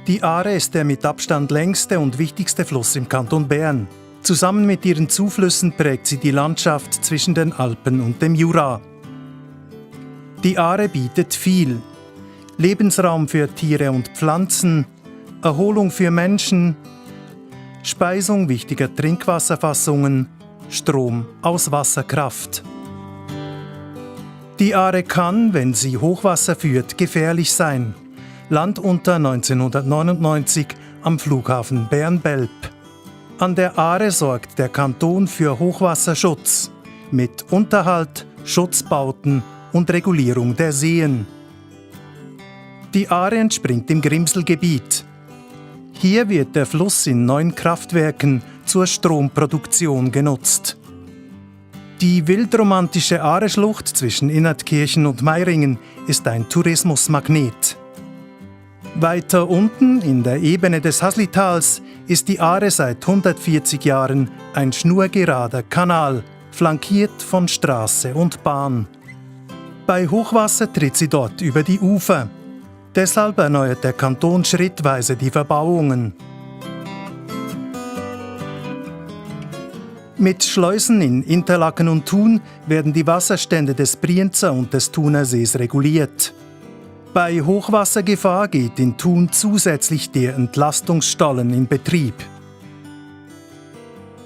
Die Aare ist der mit Abstand längste und wichtigste Fluss im Kanton Bern. Zusammen mit ihren Zuflüssen prägt sie die Landschaft zwischen den Alpen und dem Jura. Die Aare bietet viel: Lebensraum für Tiere und Pflanzen, Erholung für Menschen, Speisung wichtiger Trinkwasserfassungen, Strom aus Wasserkraft. Die Aare kann, wenn sie Hochwasser führt, gefährlich sein. Land unter 1999 am Flughafen Bern-Belp. An der Aare sorgt der Kanton für Hochwasserschutz mit Unterhalt, Schutzbauten und Regulierung der Seen. Die Aare entspringt im Grimselgebiet. Hier wird der Fluss in 9 Kraftwerken zur Stromproduktion genutzt. Die wildromantische Aare-Schlucht zwischen Innertkirchen und Meiringen ist ein Tourismusmagnet. Weiter unten in der Ebene des Haslitals ist die Aare seit 140 Jahren ein schnurgerader Kanal, flankiert von Straße und Bahn. Bei Hochwasser tritt sie dort über die Ufer. Deshalb erneuert der Kanton schrittweise die Verbauungen. Mit Schleusen in Interlaken und Thun werden die Wasserstände des Brienzer und des Thuner Sees reguliert. Bei Hochwassergefahr geht in Thun zusätzlich der Entlastungsstollen in Betrieb.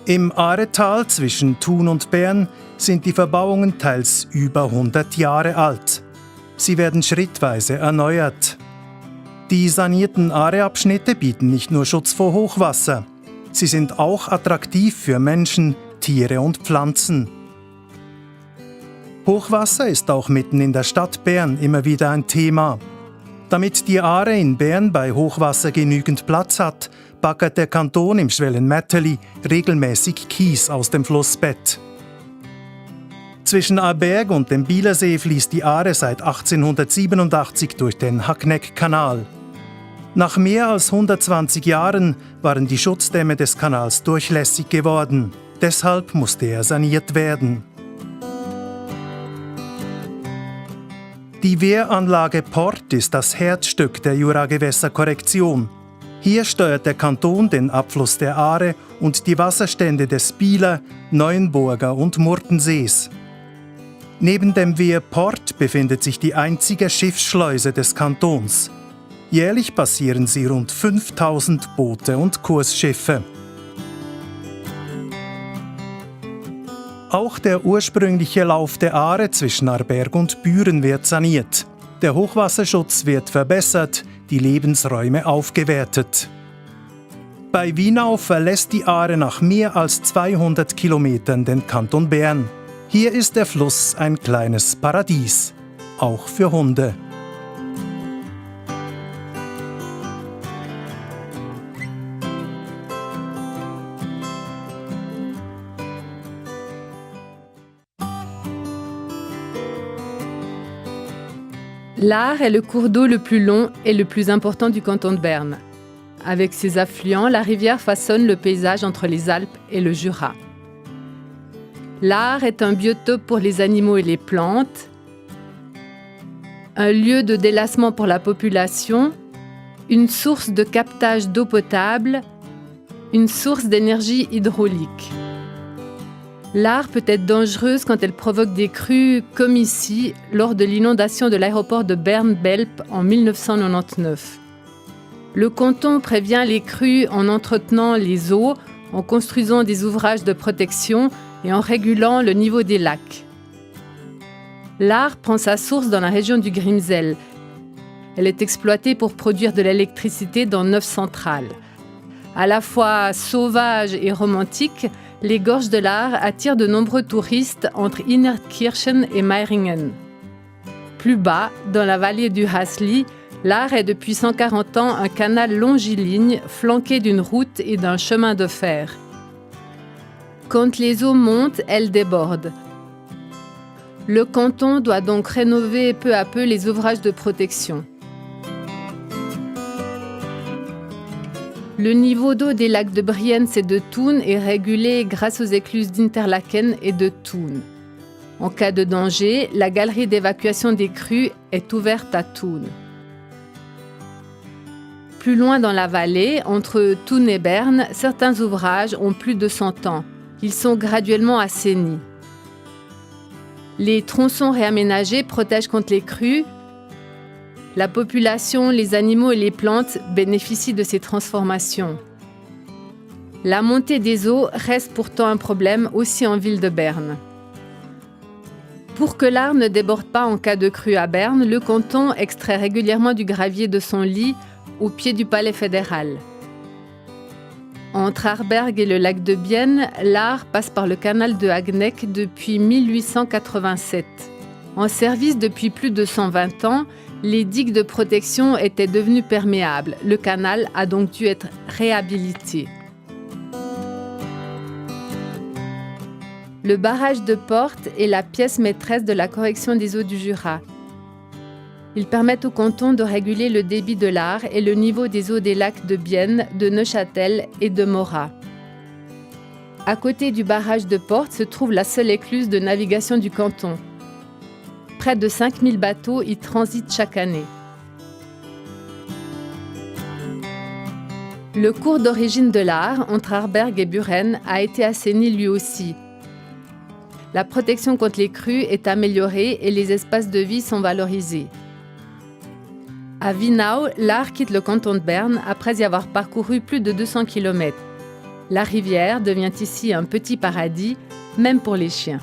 Im Aaretal zwischen Thun und Bern sind die Verbauungen teils über 100 Jahre alt. Sie werden schrittweise erneuert. Die sanierten Aareabschnitte bieten nicht nur Schutz vor Hochwasser. Sie sind auch attraktiv für Menschen, Tiere und Pflanzen. Hochwasser ist auch mitten in der Stadt Bern immer wieder ein Thema. Damit die Aare in Bern bei Hochwasser genügend Platz hat, baggert der Kanton im Schwellenmätterli regelmäßig Kies aus dem Flussbett. Zwischen Aarberg und dem Bielersee fließt die Aare seit 1887 durch den Hackneck-Kanal. Nach mehr als 120 Jahren waren die Schutzdämme des Kanals durchlässig geworden. Deshalb musste er saniert werden. Die Wehranlage Port ist das Herzstück der Juragewässerkorrektion. Hier steuert der Kanton den Abfluss der Aare und die Wasserstände des Bieler, Neuenburger und Murtensees. Neben dem Wehr Port befindet sich die einzige Schiffsschleuse des Kantons. Jährlich passieren sie rund 5000 Boote und Kursschiffe. Auch der ursprüngliche Lauf der Aare zwischen Aarberg und Büren wird saniert. Der Hochwasserschutz wird verbessert, die Lebensräume aufgewertet. Bei Wienau verlässt die Aare nach mehr als 200 Kilometern den Kanton Bern. Hier ist der Fluss ein kleines Paradies, auch für Hunde. L'Aar est le cours d'eau le plus long et le plus important du canton de Berne. Avec ses affluents, la rivière façonne le paysage entre les Alpes et le Jura. L'Aar est un biotope pour les animaux et les plantes, un lieu de délassement pour la population, une source de captage d'eau potable, une source d'énergie hydraulique. L'Aar peut être dangereuse quand elle provoque des crues, comme ici, lors de l'inondation de l'aéroport de Bern-Belp en 1999. Le canton prévient les crues en entretenant les eaux, en construisant des ouvrages de protection et en régulant le niveau des lacs. L'Aar prend sa source dans la région du Grimsel. Elle est exploitée pour produire de l'électricité dans 9 centrales. À la fois sauvage et romantique, les gorges de l'Aar attirent de nombreux touristes entre Innertkirchen et Meiringen. Plus bas, dans la vallée du Hasli, l'Aar est depuis 140 ans un canal longiligne flanqué d'une route et d'un chemin de fer. Quand les eaux montent, elles débordent. Le canton doit donc rénover peu à peu les ouvrages de protection. Le niveau d'eau des lacs de Brienz et de Thun est régulé grâce aux écluses d'Interlaken et de Thun. En cas de danger, la galerie d'évacuation des crues est ouverte à Thun. Plus loin dans la vallée, entre Thun et Berne, certains ouvrages ont plus de 100 ans. Ils sont graduellement assainis. Les tronçons réaménagés protègent contre les crues. La population, les animaux et les plantes bénéficient de ces transformations. La montée des eaux reste pourtant un problème aussi en ville de Berne. Pour que l'Aar ne déborde pas en cas de crue à Berne, le canton extrait régulièrement du gravier de son lit au pied du palais fédéral. Entre Aarberg et le lac de Bienne, l'Aar passe par le canal de Hagneck depuis 1887. En service depuis plus de 120 ans, les digues de protection étaient devenues perméables. Le canal a donc dû être réhabilité. Le barrage de Porte est la pièce maîtresse de la correction des eaux du Jura. Ils permettent au canton de réguler le débit de l'Aar et le niveau des eaux des lacs de Bienne, de Neuchâtel et de Morat. À côté du barrage de Porte se trouve la seule écluse de navigation du canton. Près de 5000 bateaux y transitent chaque année. Le cours d'origine de l'Aar, entre Aarberg et Buren, a été assaini lui aussi. La protection contre les crues est améliorée et les espaces de vie sont valorisés. À Winau, l'Aar quitte le canton de Berne après y avoir parcouru plus de 200 km. La rivière devient ici un petit paradis, même pour les chiens.